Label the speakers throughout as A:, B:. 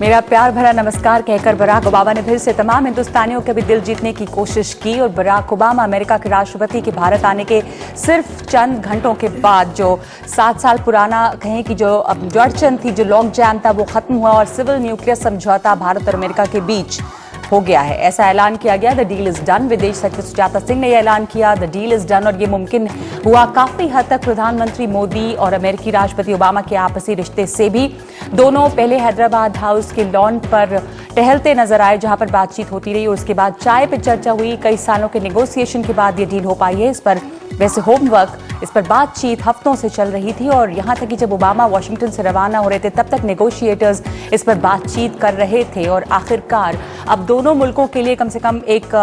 A: मेरा प्यार भरा नमस्कार कहकर बराक ओबामा ने फिर से तमाम हिंदुस्तानियों के भी दिल जीतने की कोशिश की और बराक ओबामा अमेरिका के राष्ट्रपति के भारत आने के सिर्फ चंद घंटों के बाद जो 7 साल पुराना कहें कि जो अड़चन थी, जो लॉन्ग जैम था, वो खत्म हुआ और सिविल न्यूक्लियर समझौता भारत और अमेरिका के बीच हो गया है। ऐसा ऐलान किया गया। The deal is done. विदेश सचिव सुजाता सिंह ने यह ऐलान किया। द डील इज डन और ये मुमकिन हुआ काफी हद तक प्रधानमंत्री मोदी और अमेरिकी राष्ट्रपति ओबामा के आपसी रिश्ते से भी। दोनों पहले हैदराबाद हाउस के लॉन पर टहलते नजर आए, जहां पर बातचीत होती रही और उसके बाद चाय पर चर्चा हुई। कई सालों के नेगोशिएशन के बाद ये डील हो पाई है। इस पर वैसे होमवर्क, इस पर बातचीत हफ्तों से चल रही थी और यहां तक कि जब ओबामा वाशिंगटन से रवाना हो रहे थे तब तक नेगोशिएटर्स इस पर बातचीत कर रहे थे और आखिरकार अब दोनों मुल्कों के लिए कम से कम एक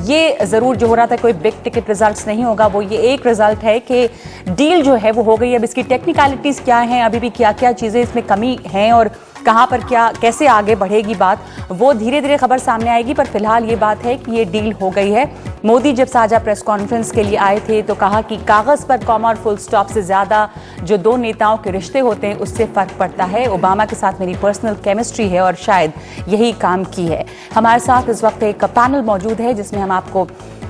A: ये जरूर जो हो रहा था, कोई बिग टिकट रिजल्ट्स नहीं होगा, वो ये एक रिजल्ट है कि डील जो है वो हो गई। अब इसकी टेक्निकलिटीज क्या हैं, अभी भी क्या क्या चीजें इसमें कमी हैं और कहां पर क्या कैसे आगे बढ़ेगी बात, वो धीरे धीरे खबर सामने आएगी। पर फिलहाल ये बात है कि ये डील हो गई है। मोदी जब साझा प्रेस कॉन्फ्रेंस के लिए आए थे तो कहा कि कागज पर कॉमा और फुल स्टॉप से ज्यादा जो दो नेताओं के रिश्ते होते हैं उससे फर्क पड़ता है। ओबामा के साथ मेरी पर्सनल केमिस्ट्री है और शायद यही काम की है। हमारे साथ इस वक्त एक पैनल मौजूद है जिसमें हम आपको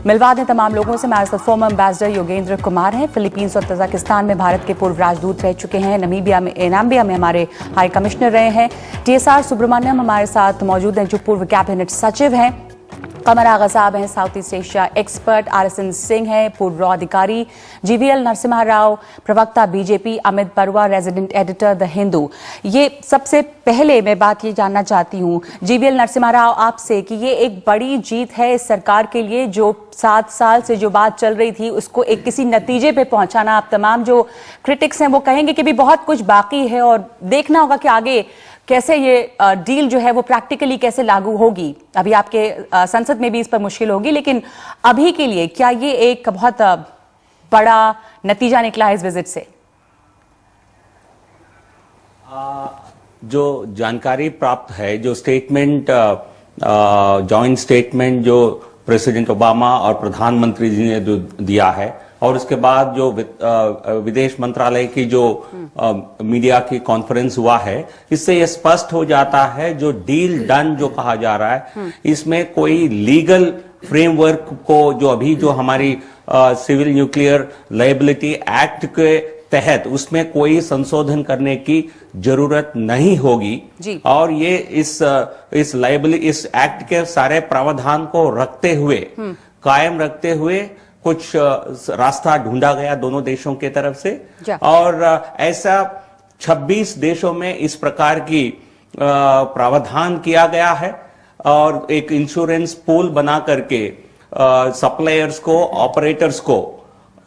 A: मिलवा दें तमाम लोगों से। हमारे साथ फॉर्मर एम्बेसडर योगेंद्र कुमार हैं, फिलीपींस और तजाकिस्तान में भारत के पूर्व राजदूत रह चुके हैं, नामीबिया में हमारे हाई कमिश्नर रहे हैं। TSR सुब्रमण्यम हमारे साथ मौजूद हैं जो पूर्व कैबिनेट सचिव हैं। कमर आगा साहब हैं, south east Asia expert. RSN Singh हैं, पूर्व रॉ अधिकारी। GVL नरसिम्हा राव, प्रवक्ता BJP। Amit Barua, resident editor the Hindu. ये सबसे पहले मैं बात ये जानना चाहती हूँ GVL नरसिम्हा राव आपसे कि ये एक बड़ी जीत है इस सरकार के लिए, जो 7 साल से जो बात चल रही थी उसको एक किसी नतीजे पे पहुंचाना। आप तमाम जो क्रिटिक्स हैं वो कहेंगे कि भी बहुत कुछ बाकी है और देखना होगा कि आगे कैसे ये डील जो है वो प्रैक्टिकली कैसे लागू होगी। अभी आपके संसद में भी इस पर मुश्किल होगी, लेकिन अभी के लिए क्या ये एक बहुत बड़ा नतीजा निकला है इस विजिट से?
B: जो जानकारी प्राप्त है, जो स्टेटमेंट जॉइंट स्टेटमेंट जो प्रेसिडेंट ओबामा और प्रधानमंत्री जी ने दिया है और उसके बाद जो विदेश मंत्रालय की जो मीडिया की कॉन्फ्रेंस हुआ है, इससे यह स्पष्ट हो जाता है जो डील डन जो कहा जा रहा है, इसमें कोई लीगल फ्रेमवर्क को जो अभी जो हमारी सिविल न्यूक्लियर लायबिलिटी एक्ट के तहत उसमें कोई संशोधन करने की जरूरत नहीं होगी और ये इस एक्ट के सारे प्रावधान को रखते हुए कायम रखते हुए कुछ रास्ता ढूंढा गया दोनों देशों के तरफ से और ऐसा 26 देशों में इस प्रकार की प्रावधान किया गया है और एक इंश्योरेंस पूल बना करके सप्लायर्स को, ऑपरेटर्स को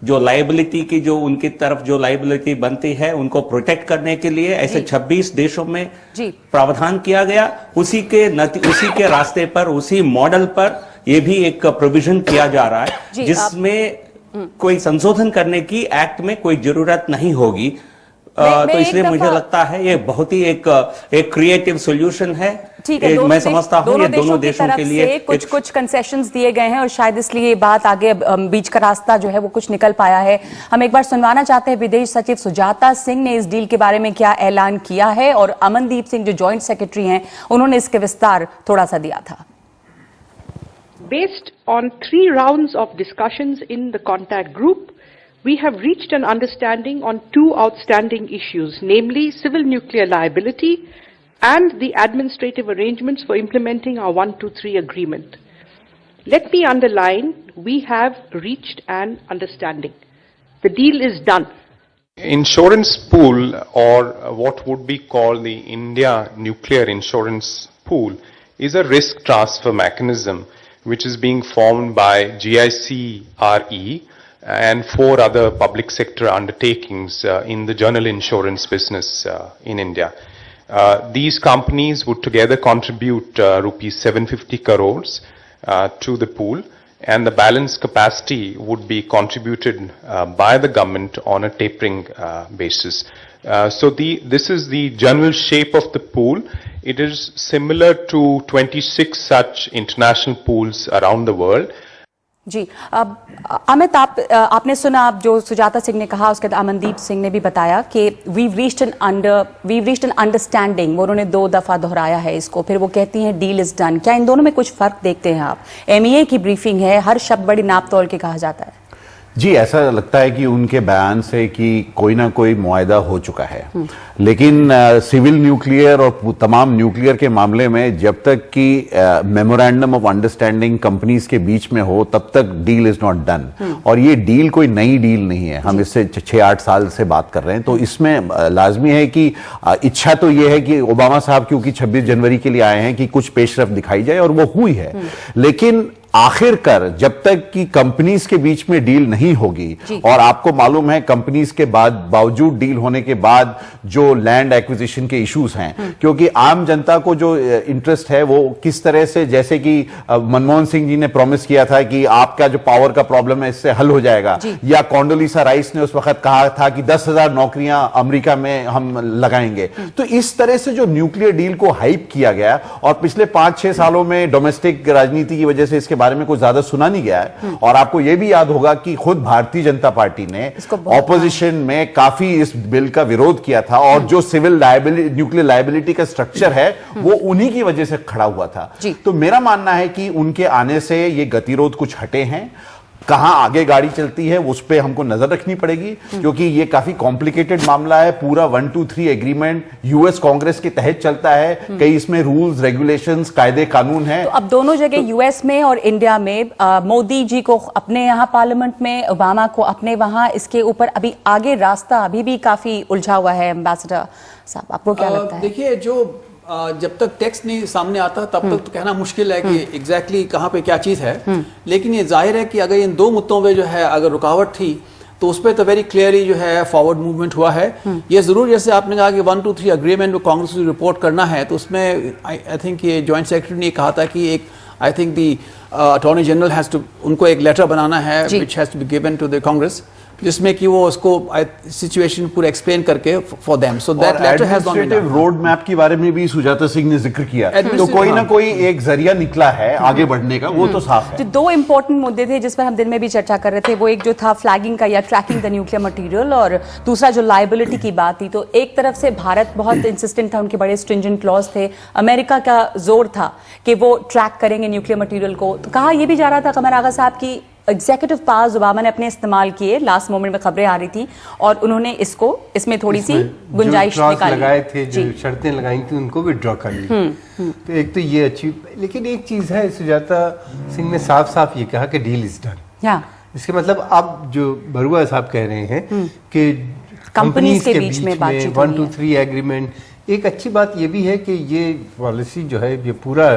B: जो लायबिलिटी की जो उनकी तरफ जो लायबिलिटी बनती है उनको प्रोटेक्ट करने के लिए ऐसे 26 देशों में प्रावधान किया गया। उसी के रास्ते पर, उसी मॉडल पर ये भी एक प्रोविजन किया जा रहा है जिसमें कोई संशोधन करने की एक्ट में कोई जरूरत नहीं होगी। तो इसलिए मुझे लगता है ये बहुत ही एक क्रिएटिव सॉल्यूशन है। मैं समझता हूँ ये दोनों देशों के लिए
A: कुछ कंसेशंस दिए गए हैं और शायद इसलिए बात आगे बीच का रास्ता जो है वो कुछ निकल पाया है। हम एक बार सुनवाना चाहते हैं विदेश सचिव सुजाता सिंह ने इस डील के बारे में क्या ऐलान किया है और अमनदीप सिंह जो ज्वाइंट सेक्रेटरी हैं उन्होंने इसके विस्तार थोड़ा सा दिया था।
C: Based on 3 rounds of discussions in the contact group, we have reached an understanding on 2 outstanding issues, namely civil nuclear liability and the administrative arrangements for implementing our 123 agreement. Let me underline, we have reached an understanding. The deal is done.
D: Insurance pool, or what would be called the India Nuclear Insurance Pool, is a risk transfer mechanism which is being formed by GIC-RE and 4 other public sector undertakings in the general insurance business in India. These companies would together contribute rupees 750 crores to the pool, and the balance capacity would be contributed by the government on a tapering basis. This is the general shape of the pool. It is similar to 26 such international pools around the world.
A: जी। अब अमित, आपने सुना अब जो सुजाता सिंह ने कहा, उसके बाद अमनदीप सिंह ने भी बताया कि वीव रीच्ड एन अंडरस्टैंडिंग। वो उन्होंने 2 दफा दोहराया है इसको, फिर वो कहती हैं डील इज डन। क्या इन दोनों में कुछ फर्क देखते हैं आप? MEA की ब्रीफिंग है, हर शब्द बड़ी नाप तोल के कहा जाता है।
E: जी, ऐसा लगता है कि उनके बयान से कि कोई ना कोई मुआहदा हो चुका है, लेकिन सिविल न्यूक्लियर और तमाम न्यूक्लियर के मामले में जब तक कि मेमोरेंडम ऑफ अंडरस्टैंडिंग कंपनीज के बीच में हो तब तक डील इज नॉट डन। और ये डील कोई नई डील नहीं है, हम इससे 6-8 साल से बात कर रहे हैं। तो इसमें लाजमी है कि इच्छा तो ये है कि ओबामा साहब क्योंकि 26 जनवरी के लिए आए हैं कि कुछ पेशरफ दिखाई जाए, और वो हुई है। लेकिन आखिरकार जब तक कि कंपनीज के बीच में डील नहीं होगी, और आपको मालूम है कंपनीज के बावजूद डील होने के बाद जो लैंड एक्विजिशन के इश्यूज हैं, क्योंकि आम जनता को जो इंटरेस्ट है वो किस तरह से, जैसे कि मनमोहन सिंह जी ने प्रॉमिस किया था कि आपका जो पावर का प्रॉब्लम है इससे हल हो जाएगा, या कॉन्डोलीसा राइस ने उस वक्त कहा था कि 10,000 नौकरियां अमेरिका में हम लगाएंगे। तो इस तरह से जो न्यूक्लियर डील को हाइप किया गया, और पिछले 5-6 सालों में डोमेस्टिक राजनीति की वजह से इसके बारे में कुछ ज्यादा सुना नहीं गया है। और आपको यह भी याद होगा कि खुद भारतीय जनता पार्टी ने ऑपोजिशन में काफी इस बिल का विरोध किया था, और जो सिविल लायबिलिटी, न्यूक्लियर लायबिलिटी का स्ट्रक्चर है वो उन्हीं की वजह से खड़ा हुआ था। तो मेरा मानना है कि उनके आने से ये गतिरोध कुछ हटे हैं। कहां आगे गाड़ी चलती है उस पर हमको नजर रखनी पड़ेगी, क्योंकि ये काफी कॉम्प्लिकेटेड मामला है। पूरा 1-2-3 एग्रीमेंट यूएस कांग्रेस के तहत चलता है, कई इसमें रूल्स, रेगुलेशंस, कायदे कानून हैं।
A: तो अब दोनों जगह यूएस में और इंडिया में, मोदी जी को अपने यहाँ पार्लियामेंट में, ओबामा को अपने वहां, इसके ऊपर अभी आगे रास्ता अभी भी काफी उलझा हुआ है। एम्बेसडर साहब, आपको क्या लगता है?
F: देखिए, जो जब तक टेक्स्ट नहीं सामने आता तब तक तो कहना मुश्किल है कि एग्जैक्टली कहाँ पे क्या चीज़ है। लेकिन ये जाहिर है कि अगर इन 2 मुद्दों में जो है अगर रुकावट थी तो उस पर तो वेरी क्लियरली जो है फॉरवर्ड मूवमेंट हुआ है। ये जरूर, जैसे आपने कहा कि 1-2-3 अग्रीमेंट में कांग्रेस को रिपोर्ट करना है, तो उसमें आई थिंक ये जॉइंट सेक्रेटरी ने कहा था कि एक, I think the attorney general has to, उनको एक लेटर बनाना है which has to be given to the Congress, जिसमें कि वो उसको सिचुएशन पूरा एक्सप्लेन करके for them, so that letter has gone.
E: Administrative road map के बारे में भी सुजाता सिंह ने जिक्र किया, तो कोई ना कोई एक जरिया निकला है आगे बढ़ने का, वो तो साफ है।
A: जो 2 इंपॉर्टेंट मुद्दे थे जिस पर हम दिन में भी चर्चा कर रहे थे, वो एक जो था फ्लैगिंग का या ट्रैकिंग द न्यूक्लियर मटेरियल, और दूसरा जो लायबिलिटी की बात थी। तो एक तरफ से भारत बहुत इंसिस्टेंट था, उनके बड़े स्ट्रिंजेंट क्लॉज थे, अमेरिका का जोर था कि वो ट्रैक करेंगे न्यूक्लियर मटेरियल को। तो कहा यह भी जा रहा था कमर आगा साहब की एग्जीक्यूटिव पावर्स ओबामा ने अपने इस्तेमाल किए, लास्ट मोमेंट में खबरें आ रही थी, और उन्होंने इसमें थोड़ी सी गुंजाइश निकाली,
G: लगाए थे, जो शर्तें लगाई थी उनको विड्रॉ कर ली। तो एक तो ये अच्छी, लेकिन एक चीज है, सुजाता सिंह ने साफ साफ ये कहा कि डील इज डन। इसके मतलब अब जो बरुआ साहब कह रहे हैं कि कंपनीज के बीच में 1-2-3 एग्रीमेंट, एक अच्छी बात ये भी है कि ये पॉलिसी जो है, ये पूरा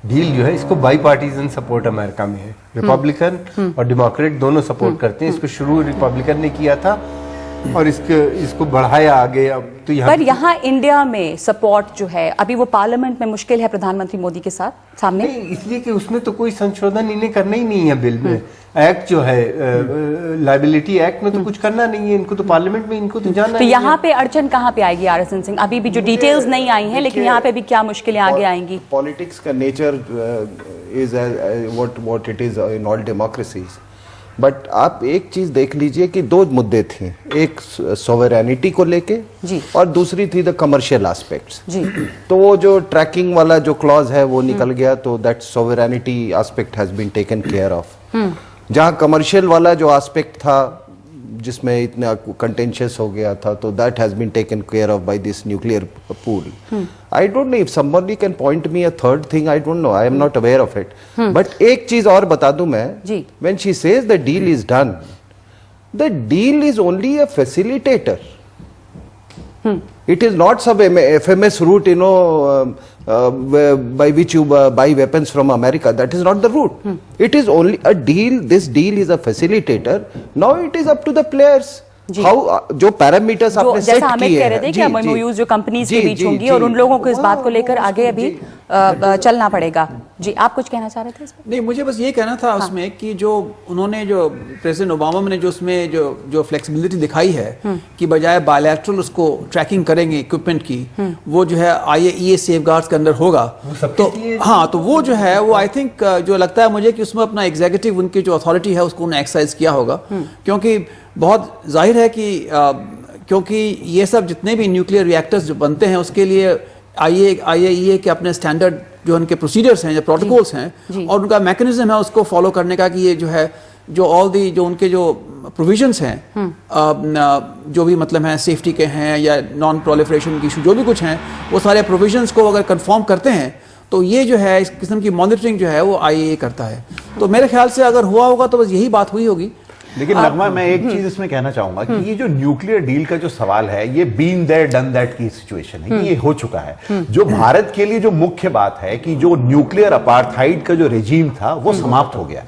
G: डील जो है, इसको बाई पार्टीजन सपोर्ट अमेरिका में है। रिपब्लिकन और डेमोक्रेट दोनों सपोर्ट करते हैं इसको। शुरू रिपब्लिकन ने किया था और इसको बढ़ाया आगे। अब तो
A: यहाँ इंडिया में सपोर्ट जो है, अभी वो पार्लियामेंट में मुश्किल है प्रधानमंत्री मोदी के साथ सामने,
G: इसलिए कि उसमें तो कोई संशोधन इन्हें करना ही नहीं है बिल में। एक्ट जो है, लायबिलिटी एक्ट में तो कुछ करना नहीं है इनको, तो पार्लियामेंट में इनको तो जाना।
A: तो यहाँ पे अड़चन कहाँ पे आएगी आरएसएन सिंह? अभी भी जो डिटेल्स नहीं आई हैं, लेकिन यहाँ पे भी क्या मुश्किलें आगे आएंगी?
H: पॉलिटिक्स का nature is what it is in all democracies. But आप एक चीज देख लीजिए कि 2 मुद्दे थे, एक सॉवरेनिटी को लेके और दूसरी थी द कमर्शियल एस्पेक्ट्स। तो वो जो ट्रैकिंग वाला जो क्लॉज है वो निकल गया, तो that sovereignty aspect has been taken care of. जहां कमर्शियल वाला जो एस्पेक्ट था जिसमें इतना कंटेंशियस हो गया था, तो that has been taken care of by this nuclear pool. I don't know if somebody can point me a third thing, I don't know, I am not aware of it. But एक चीज और बता दूं मैं, when she says the deal is done, the deal is only a facilitator. It is not some FMS route, by which you buy weapons from America. That is not the route. It is only a deal. This deal is a facilitator. Now it is up to the players. How जो parameters आपने set किए हैं,
A: जैसा हमें कह रहे थे कि MOUs जो कंपनीज के बीच होंगी, और उन लोगों को इस बात को लेकर आगे अभी चलना पड़ेगा। जी, आप कुछ कहना चाह रहे थे इसमें?
F: नहीं, मुझे बस ये कहना था उसमें कि जो उन्होंने जो प्रेसिडेंट ओबामा ने जो उसमें जो फ्लेक्सिबिलिटी दिखाई है कि बजाय बायलैटरल उसको ट्रैकिंग करेंगे इक्विपमेंट की, वो जो है IAEA सेफगार्ड्स के अंदर होगा, तो हाँ, तो वो जो है वो आई थिंक जो लगता है मुझे कि उसमें अपना एग्जीक्यूटिव उनकी जो अथॉरिटी है उसको उन्हें एक्सरसाइज किया होगा, क्योंकि बहुत जाहिर है कि क्योंकि ये सब जितने भी न्यूक्लियर रिएक्टर्स जो बनते हैं उसके लिए IAEA के अपने स्टैंडर्ड जो उनके प्रोसीजर्स हैं या प्रोटोकॉल्स हैं और उनका मैकेनिज्म है उसको फॉलो करने का, कि ये जो है जो ऑल दी जो उनके जो प्रोविजंस हैं जो भी मतलब हैं सेफ्टी के हैं या नॉन प्रोलिफरेशन की इशू जो भी कुछ हैं, वो सारे प्रोविजंस को अगर कंफर्म करते हैं तो ये जो है इस किस्म की मॉनिटरिंग जो है वो IAEA करता है। तो मेरे ख्याल से अगर हुआ होगा तो बस यही बात हुई होगी।
E: लेकिन नगमा, मैं एक चीज इसमें कहना चाहूंगा कि ये जो न्यूक्लियर डील का जो सवाल है, ये बीन देयर डन दैट की सिचुएशन है कि ये हो चुका है। जो भारत के लिए जो मुख्य बात है कि जो न्यूक्लियर अपार्थाइड का जो रेजीम था वो समाप्त हो गया,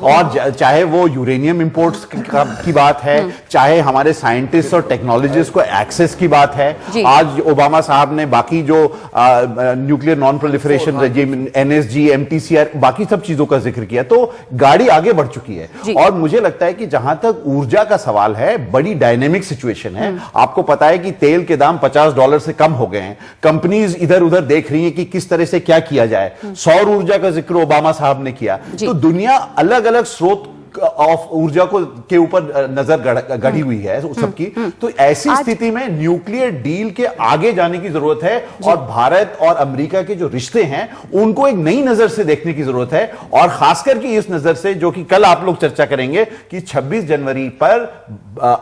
E: और चाहे वो यूरेनियम इंपोर्ट्स की बात है, चाहे हमारे साइंटिस्ट और टेक्नोलॉजिस्ट को एक्सेस की बात है। आज ओबामा साहब ने बाकी जो nuclear non proliferation regime, NSG, MTCR, बाकी सब चीजों का जिक्र किया, तो गाड़ी आगे बढ़ चुकी है। और मुझे लगता है कि जहां तक ऊर्जा का सवाल है, बड़ी डायनेमिक सिचुएशन है। आपको पता है कि तेल के दाम $50 से कम हो गए हैं। कंपनीज इधर उधर देख रही हैं कि किस तरह से क्या किया जाए। सौर ऊर्जा का जिक्र ओबामा साहब ने किया। तो दुनिया अलग अलग स्रोत ऑफ ऊर्जा को के ऊपर नजर गढ़ी हुई है सबकी। तो ऐसी स्थिति में न्यूक्लियर डील के आगे जाने की जरूरत है, और भारत और अमेरिका के जो रिश्ते हैं उनको एक नई नजर से देखने की जरूरत है, और खासकर की इस नजर से जो कि कल आप लोग चर्चा करेंगे कि 26 जनवरी पर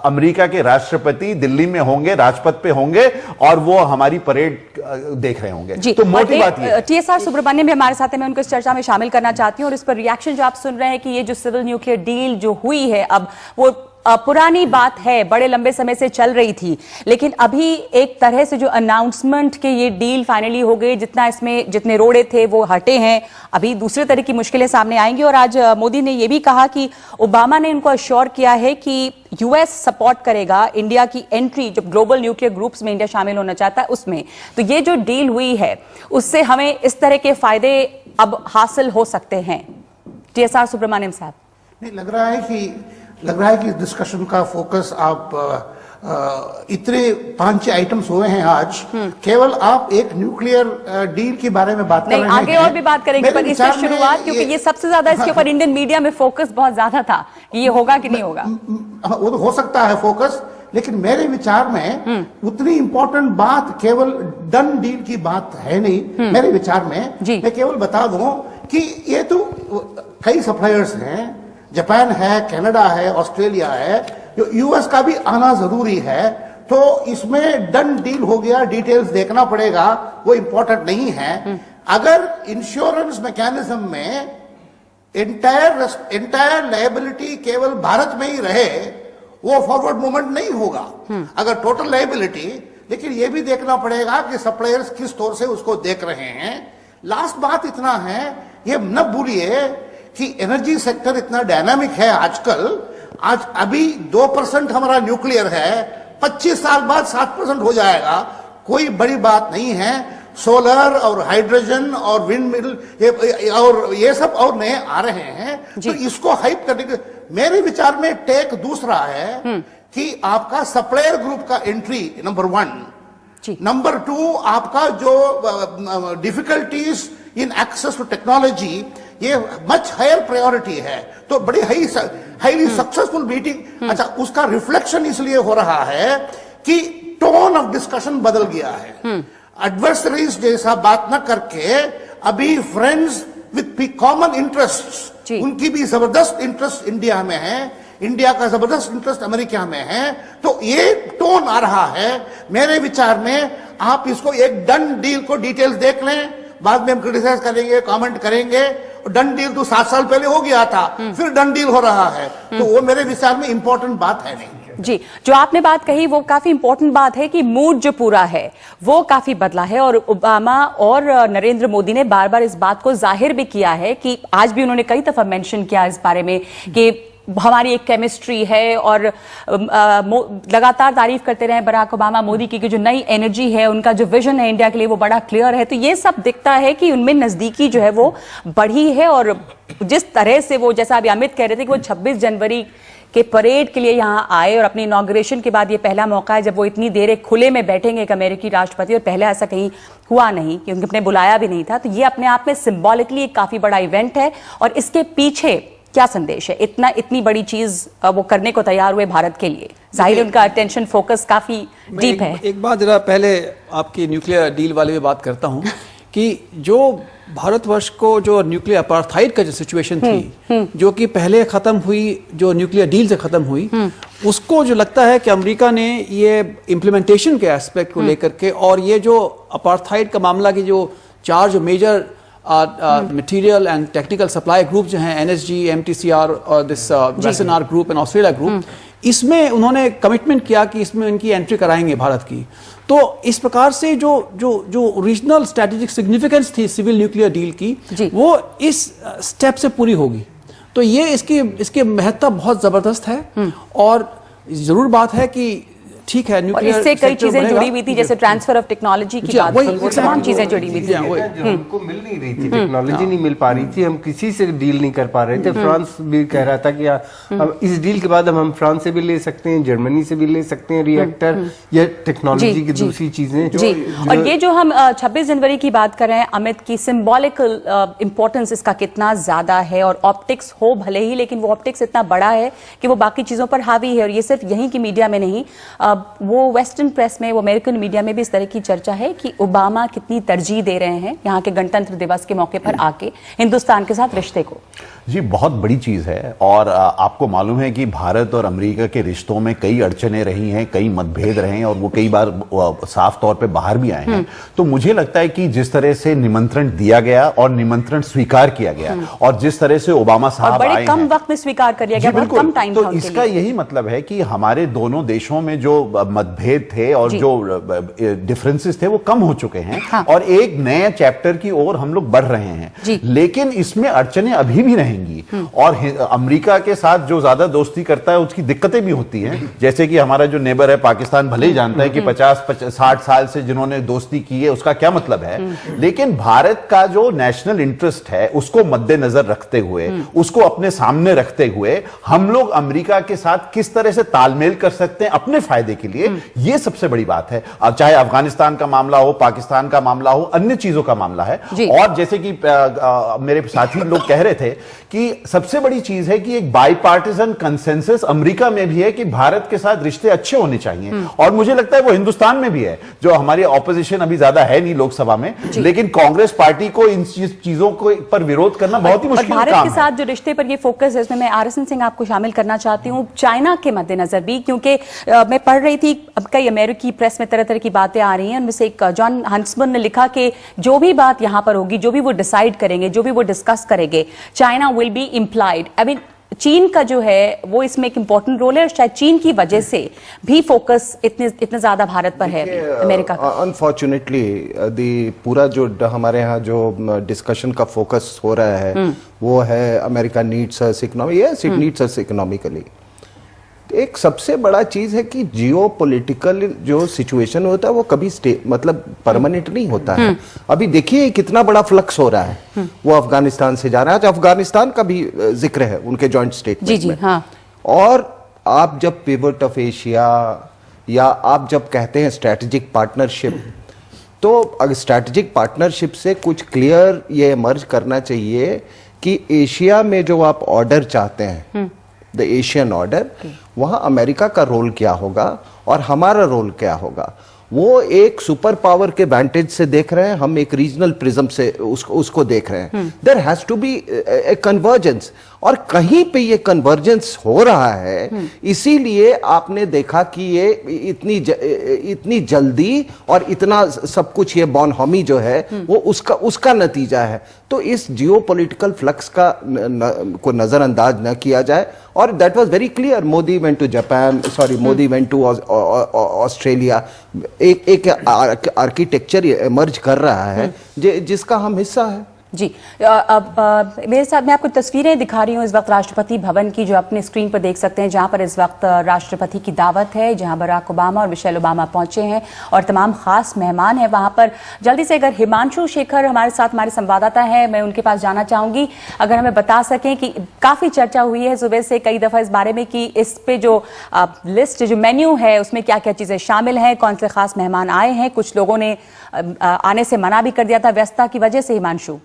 E: अमेरिका के राष्ट्रपति दिल्ली में होंगे, राजपथ पे होंगे, और वो हमारी परेड देख रहे होंगे। तो मोटी बात ये
A: TSR सुब्रमण्यम भी हमारे साथ है, मैं उनको इस चर्चा में शामिल करना चाहती हूँ। और इस पर रिएक्शन जो आप सुन रहे हैं कि ये जो सिविल न्यूक्लियर डील जो हुई है, अब वो पुरानी बात है, बड़े लंबे समय से चल रही थी, लेकिन अभी एक तरह से जो अनाउंसमेंट के ये डील फाइनली हो गई, जितना इसमें जितने रोड़े थे वो हटे हैं, अभी दूसरे तरह की मुश्किलें सामने आएंगी। और आज मोदी ने ये भी कहा कि ओबामा ने इनको अश्योर किया है कि US सपोर्ट करेगा इंडिया की एंट्री, जब ग्लोबल न्यूक्लियर ग्रुप्स में इंडिया शामिल होना चाहता है उसमें। तो ये जो डील हुई है उससे हमें इस तरह के फायदे अब हासिल हो सकते हैं। TSR सुब्रमण्यम साहब,
I: नहीं लग रहा है कि इस डिस्कशन का फोकस आप इतने 5-6 आइटम्स हुए हैं आज, केवल आप एक न्यूक्लियर डील के बारे में बात कर रहे हैं।
A: आगे और भी बात करेंगे, पर इससे शुरुआत, क्योंकि ये सबसे ज्यादा इसके ऊपर इंडियन मीडिया में फोकस बहुत ज्यादा था कि ये होगा कि नहीं होगा।
I: वो तो हो सकता है फोकस, लेकिन मेरे विचार में उतनी इंपॉर्टेंट बात केवल डन डील की बात है नहीं। मेरे विचार में मैं केवल बता दूं कि ये तो कई सप्लायर्स हैं, जापान है, कनाडा है, ऑस्ट्रेलिया है, जो US का भी आना जरूरी है। तो इसमें डन डील हो गया, डिटेल्स देखना पड़ेगा, वो इंपॉर्टेंट नहीं है। अगर इंश्योरेंस मैकेनिज्म में एंटायर लायबिलिटी केवल भारत में ही रहे, वो फॉरवर्ड मूवमेंट नहीं होगा। अगर टोटल लायबिलिटी, लेकिन ये भी देखना पड़ेगा कि सप्लायर्स किस तौर से उसको देख रहे हैं। लास्ट बात इतना है, ये न भूलिए कि एनर्जी सेक्टर इतना डायनामिक है आजकल। आज अभी 2% हमारा न्यूक्लियर है, 25 साल बाद 7% हो जाएगा, कोई बड़ी बात नहीं है। सोलर और हाइड्रोजन और विंड मिल और ये सब और नए आ रहे हैं, तो इसको हाइप करने के मेरे विचार में टेक दूसरा है कि आपका सप्लायर ग्रुप का एंट्री नंबर 1, नंबर 2 आपका जो difficulties in access to technology, ये मच हायर प्रायोरिटी है। तो बड़ी हाईली सक्सेसफुल मीटिंग, अच्छा उसका रिफ्लेक्शन इसलिए हो रहा है कि टोन ऑफ डिस्कशन बदल गया है। एडवर्सरीज जैसा बात न करके अभी फ्रेंड्स विद कॉमन इंटरेस्ट, उनकी भी जबरदस्त इंटरेस्ट इंडिया में है, इंडिया का जबरदस्त इंटरेस्ट अमेरिका में है। तो ये टोन आ रहा है। मेरे विचार में आप इसको एक डन डील को डिटेल्स देख लें, बाद में हम क्रिटिसाइज करेंगे, कमेंट करेंगे। डन डील तो 7 साल पहले हो गया था, फिर डन डील हो रहा है, तो वो मेरे विचार में इंपॉर्टेंट बात है नहीं।
A: जी, जो आपने बात कही वो काफी इंपॉर्टेंट बात है कि मूड जो पूरा है वो काफी बदला है। और ओबामा और नरेंद्र मोदी ने बार बार इस बात को जाहिर भी किया है कि आज भी उन्होंने कई दफा मेंशन किया इस बारे में कि हमारी एक केमिस्ट्री है, और लगातार तारीफ करते रहे बराक ओबामा मोदी की जो नई एनर्जी है, उनका जो विजन है इंडिया के लिए वो बड़ा क्लियर है। तो ये सब दिखता है कि उनमें नजदीकी जो है वो बढ़ी है, और जिस तरह से वो, जैसा अभी अमित कह रहे थे कि वो 26 जनवरी के परेड के लिए यहाँ आए, और अपनी इनॉग्रेशन के बाद ये पहला मौका है जब वो इतनी देर एक खुले में बैठेंगे एक अमेरिकी राष्ट्रपति, और पहले ऐसा कहीं हुआ नहीं कि उन्हें बुलाया भी नहीं था। तो ये अपने आप में सिंबॉलिकली एक काफी बड़ा इवेंट है, और इसके पीछे क्या संदेश है? इतनी बड़ी चीज वो करने को तैयार हुए भारत के लिए, जाहिर है उनका अटेंशन फोकस काफी डीप है।
F: एक बात जरा पहले आपकी न्यूक्लियर डील वाले में बात करता हूं कि जो भारतवर्ष को जो न्यूक्लियर अपार्थाइड का जो सिचुएशन थी, जो कि पहले खत्म हुई, जो न्यूक्लियर डील से खत्म हुई, उसको जो लगता है कि अमेरिका ने ये इम्प्लीमेंटेशन के एस्पेक्ट को लेकर के, और ये जो अपार्थाइड का मामला की जो 4 जो major material and technical supply group जो हैं, NSG, MTCR और this western arc group and Australia group, इसमें उन्होंने कमिटमेंट किया कि इसमें उनकी एंट्री कराएंगे भारत की। तो इस प्रकार से जो ओरिजिनल स्ट्रेटेजिक सिग्निफिकेंस थी सिविल न्यूक्लियर डील की, वो इस स्टेप से पूरी होगी। तो ये इसकी महत्ता बहुत जबरदस्त है, और जरूर बात है कि ठीक है, न्यूक्लियर
A: इससे कई चीजें जुड़ी हुई थी, जैसे ट्रांसफर ऑफ टेक्नोलॉजी की बात, वो तमाम चीजें जुड़ी हुई थी।
G: हमको मिल नहीं रही थी, टेक्नोलॉजी नहीं मिल पा रही थी, हम किसी से डील नहीं कर पा रहे थे। फ्रांस भी कह रहा था कि अब इस डील के बाद हम फ्रांस से भी ले सकते हैं, जर्मनी से भी ले सकते हैं रिएक्टर या टेक्नोलॉजी की दूसरी चीजें।
A: जी, और ये जो हम 26 जनवरी की बात कर रहे हैं अमित, की सिंबॉलिकल इंपॉर्टेंस इसका कितना ज्यादा है, और ऑप्टिक्स हो भले ही, लेकिन वो ऑप्टिक्स इतना बड़ा है कि वो बाकी चीजों पर हावी है। और ये सिर्फ यहीं की मीडिया में नहीं, वो वेस्टर्न प्रेस में, वो अमेरिकन मीडिया में भी इस तरह की चर्चा है कि ओबामा कितनी तरजीह दे रहे हैं यहाँ के गणतंत्र दिवस के मौके पर आके हिंदुस्तान के साथ रिश्ते को।
E: जी, बहुत बड़ी चीज है, और आपको मालूम है कि भारत और अमेरिका के रिश्तों में कई अड़चने रही हैं, कई मतभेद रहे हैं, और वो कई बार साफ तौर पे बाहर भी आए हैं। तो मुझे लगता है कि जिस तरह से निमंत्रण दिया गया और निमंत्रण स्वीकार किया गया, और जिस तरह से ओबामा साहब आए
A: बड़े कम वक्त में स्वीकार कर लिया गया, बहुत कम टाइम था।
E: तो इसका यही मतलब है कि हमारे दोनों देशों में जो मतभेद थे और जो डिफरेंसेस थे वो कम हो चुके हैं, और एक नए चैप्टर की ओर हम लोग बढ़ रहे हैं। लेकिन इसमें अड़चने अभी भी रहेंगी, और अमेरिका के साथ जो ज्यादा दोस्ती करता है उसकी दिक्कतें भी होती हैं। जैसे कि हमारा जो नेबर है पाकिस्तान, भले ही जानता है कि 50-60 साल से जिन्होंने दोस्ती की है उसका क्या मतलब है, लेकिन भारत का जो नेशनल इंटरेस्ट है उसको मद्देनजर रखते हुए, उसको अपने सामने रखते हुए, हम लोग अमेरिका के साथ किस तरह से तालमेल कर सकते हैं अपने फायदे के लिए, यह सबसे बड़ी बात है। अब चाहे अफगानिस्तान का मामला हो, पाकिस्तान का मामला हो, अन्य चीजों का मामला है। और जैसे कि मेरे साथी लोग कह रहे थे कि सबसे बड़ी चीज है कि एक बाईपार्टिजन कंसेंसस अमेरिका में भी है कि भारत के साथ रिश्ते अच्छे होने चाहिए, और मुझे लगता है वो हिंदुस्तान में भी है। जो हमारी ऑपोजिशन अभी ज्यादा है नहीं लोकसभा में, लेकिन कांग्रेस पार्टी को इन चीजों को पर विरोध करना बहुत ही मुश्किल काम है।
A: भारत के साथ जो रिश्ते पर ये फोकस है, इसमें मैं आरएसएन सिंह आपको शामिल करना चाहती हूँ, चाइना के मद्देनजर भी, क्योंकि मैं पढ़ रही थी अब कई अमेरिकी प्रेस में तरह तरह की बातें आ रही हैं। उनमें से एक जॉन हंसमन ने लिखा कि जो भी बात यहां पर होगी, जो भी वो डिसाइड करेंगे, जो भी वो डिस्कस करेंगे, China will be implied. I mean चीन का जो है वो इसमें एक इंपॉर्टेंट रोल है, और शायद चीन की वजह से भी फोकस इतने ज्यादा भारत पर है अमेरिका का।
H: अनफॉर्चुनेटली पूरा जो हमारे यहाँ जो डिस्कशन का फोकस हो रहा है वो है America needs us economy, yes it needs us economically. एक सबसे बड़ा चीज है कि जियोपॉलिटिकल जो सिचुएशन होता है वो कभी मतलब परमानेंट नहीं होता है। अभी देखिए कितना बड़ा फ्लक्स हो रहा है, वो अफगानिस्तान से जा रहा है। आज अफगानिस्तान का भी जिक्र है उनके जॉइंट स्टेटमेंट में। हाँ। और आप जब पिवट ऑफ एशिया, या आप जब कहते हैं स्ट्रेटेजिक पार्टनरशिप, तो अगर स्ट्रेटेजिक पार्टनरशिप से कुछ क्लियर ये इमर्ज करना चाहिए कि एशिया में जो आप ऑर्डर चाहते हैं, द एशियन ऑर्डर, वहां अमेरिका का रोल क्या होगा और हमारा रोल क्या होगा। वो एक सुपर पावर के वेंटेज से देख रहे हैं, हम एक रीजनल प्रिज्म से उसको देख रहे हैं। There has to be a convergence, और कहीं पे ये कन्वर्जेंस हो रहा है। इसीलिए आपने देखा कि ये इतनी जल्दी और इतना सब कुछ, ये बॉनहोमी जो है वो उसका नतीजा है। तो इस जियोपॉलिटिकल फ्लक्स का को नजरअंदाज न किया जाए, और that was very clear. Modi went to Japan, Modi went to Australia. एक आर्किटेक्चर इमर्ज कर रहा है जिसका हम हिस्सा है।
A: जी अब मेरे साथ मैं आपको तस्वीरें दिखा रही हूँ इस वक्त राष्ट्रपति भवन की, जो अपने स्क्रीन पर देख सकते हैं, जहां पर इस वक्त राष्ट्रपति की दावत है, जहां बराक ओबामा और मिशेल ओबामा पहुंचे हैं और तमाम खास मेहमान हैं वहां पर। जल्दी से अगर हिमांशु शेखर हमारे साथ, हमारे संवाददाता हैं, मैं उनके पास जाना चाहूंगी, अगर हमें बता सकें कि काफी चर्चा हुई है सुबह से कई दफा इस बारे में कि इस पे जो लिस्ट, जो मेन्यू है, उसमें क्या क्या चीजें शामिल हैं, कौन से खास मेहमान आए हैं। कुछ लोगों ने आने से मना भी कर दिया था व्यस्तता की वजह से। हिमांशु,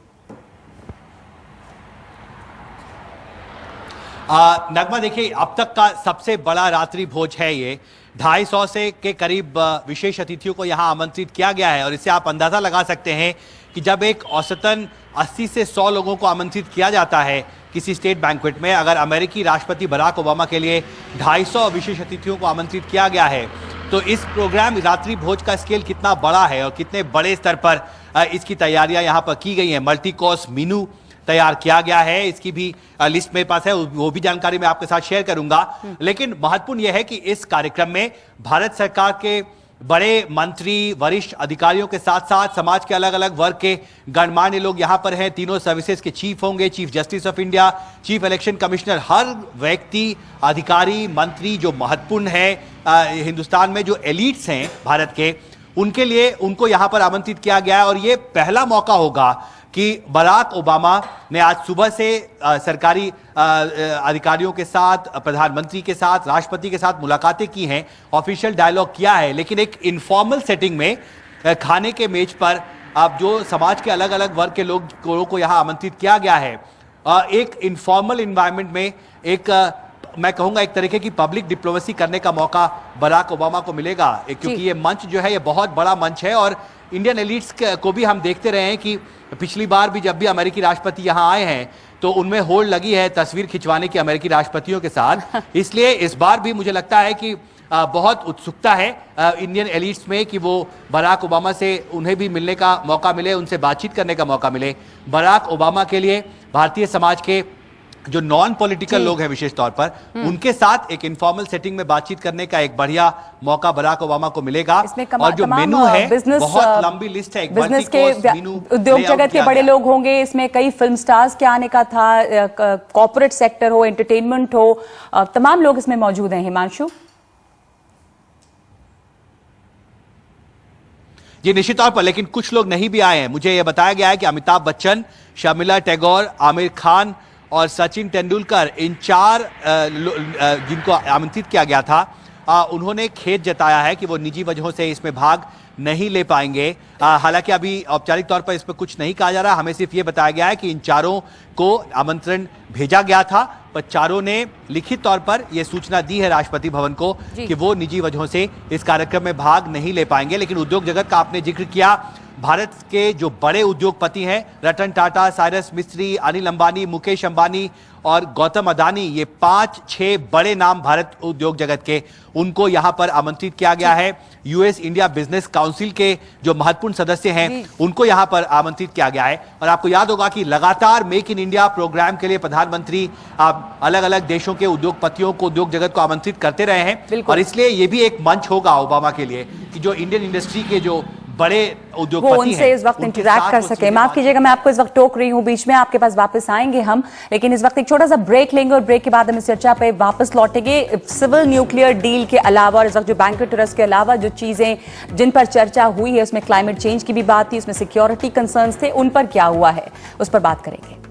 J: नगमा देखिए, अब तक का सबसे बड़ा रात्रि भोज है ये। 250 से के करीब विशेष अतिथियों को यहाँ आमंत्रित किया गया है और इससे आप अंदाजा लगा सकते हैं कि जब एक औसतन 80 से 100 लोगों को आमंत्रित किया जाता है किसी स्टेट बैंक्वेट में, अगर अमेरिकी राष्ट्रपति बराक ओबामा के लिए 250 विशेष अतिथियों को आमंत्रित किया गया है, तो इस प्रोग्राम रात्रि भोज का स्केल कितना बड़ा है और कितने बड़े स्तर पर इसकी तैयारियां यहाँ पर की गई हैं। मल्टी कोर्स मेनू तैयार किया गया है, इसकी भी लिस्ट मेरे पास है, वो भी जानकारी मैं आपके साथ शेयर करूंगा। लेकिन महत्वपूर्ण यह है कि इस कार्यक्रम में भारत सरकार के बड़े मंत्री, वरिष्ठ अधिकारियों के साथ साथ समाज के अलग अलग वर्ग के गणमान्य लोग यहां पर हैं। तीनों सर्विसेज के चीफ होंगे, chief justice of India, chief election commissioner, हर व्यक्ति, अधिकारी, मंत्री जो महत्वपूर्ण है हिंदुस्तान में, जो एलिट्स हैं भारत के, उनके लिए उनको यहां पर आमंत्रित किया गया है। और ये पहला मौका होगा कि बराक ओबामा ने आज सुबह से सरकारी अधिकारियों के साथ, प्रधानमंत्री के साथ, राष्ट्रपति के साथ मुलाकातें की हैं, ऑफिशियल डायलॉग किया है, लेकिन एक इनफॉर्मल सेटिंग में खाने के मेज पर अब जो समाज के अलग अलग वर्ग के लोगों को यहाँ आमंत्रित किया गया है, एक इनफॉर्मल इन्वायरमेंट में एक मैं कहूंगा एक तरीके की पब्लिक डिप्लोमेसी करने का मौका बराक ओबामा को मिलेगा, क्योंकि ये मंच जो है ये बहुत बड़ा मंच है। और इंडियन एलिट्स को भी हम देखते रहे हैं कि पिछली बार भी जब भी अमेरिकी राष्ट्रपति यहाँ आए हैं तो उनमें होड़ लगी है तस्वीर खिंचवाने की अमेरिकी राष्ट्रपतियों के साथ। इसलिए इस बार भी मुझे लगता है कि बहुत उत्सुकता है इंडियन एलिट्स में कि वो बराक ओबामा से उन्हें भी मिलने का मौका मिले, उनसे बातचीत करने का मौका मिले। बराक ओबामा के लिए भारतीय समाज के जो नॉन पॉलिटिकल लोग हैं विशेष तौर पर, उनके साथ एक इनफॉर्मल सेटिंग में बातचीत करने का एक बढ़िया मौका बराक ओबामा को मिलेगा। और जो मेनू है बहुत लंबी लिस्ट है,
A: बिजनेस के उद्योग जगत के बड़े लोग होंगे, इसमें कई फिल्म स्टार्स के आने का था, कॉर्पोरेट सेक्टर हो, एंटरटेनमेंट हो, तमाम लोग इसमें मौजूद हैं। हिमांशु
J: जी, निश्चित तौर पर, लेकिन कुछ लोग नहीं भी आए हैं। मुझे यह बताया गया है कि अमिताभ बच्चन, शर्मिला टैगोर, आमिर खान और सचिन तेंदुलकर, इन 4 जिनको आमंत्रित किया गया था, उन्होंने खेद जताया है कि वो निजी वजहों से इसमें भाग नहीं ले पाएंगे। हालांकि अभी औपचारिक तौर पर इस पर कुछ नहीं कहा जा रहा, हमें सिर्फ ये बताया गया है कि इन 4 को आमंत्रण भेजा गया था, पर 4 ने लिखित तौर पर यह सूचना दी है राष्ट्रपति भवन को कि वो निजी वजहों से इस कार्यक्रम में भाग नहीं ले पाएंगे। लेकिन उद्योग जगत का आपने जिक्र किया, भारत के जो बड़े उद्योगपति हैं, रतन टाटा, साइरस मिस्त्री, अनिल अंबानी, मुकेश अंबानी और गौतम अदानी, ये 5-6 बड़े नाम भारत उद्योग जगत के, उनको यहां पर आमंत्रित किया गया है। यूएस इंडिया बिजनेस काउंसिल के जो महत्वपूर्ण सदस्य हैं, उनको यहां पर आमंत्रित किया गया है। और आपको याद होगा कि लगातार मेक इन इंडिया प्रोग्राम के लिए प्रधानमंत्री अलग अलग देशों के उद्योगपतियों को, उद्योग जगत को आमंत्रित करते रहे हैं। और इसलिए ये भी एक मंच होगा ओबामा के लिए कि जो इंडियन इंडस्ट्री के जो बड़े उद्योगपति
A: उनसे इस वक्त इंटरैक्ट कर सके। माफ कीजिएगा, मैं आपको इस वक्त टोक रही हूं बीच में, आपके पास वापस आएंगे हम, लेकिन इस वक्त एक छोटा सा ब्रेक लेंगे और ब्रेक के बाद हम इस चर्चा पे वापस लौटेंगे। सिविल न्यूक्लियर डील के अलावा और इस वक्त जो बैंक्वेट टूरिस्ट के अलावा जो चीजें जिन पर चर्चा हुई है, उसमें क्लाइमेट चेंज की भी बात थी, उसमें सिक्योरिटी कंसर्न्स थे, उन पर क्या हुआ है उस पर बात करेंगे।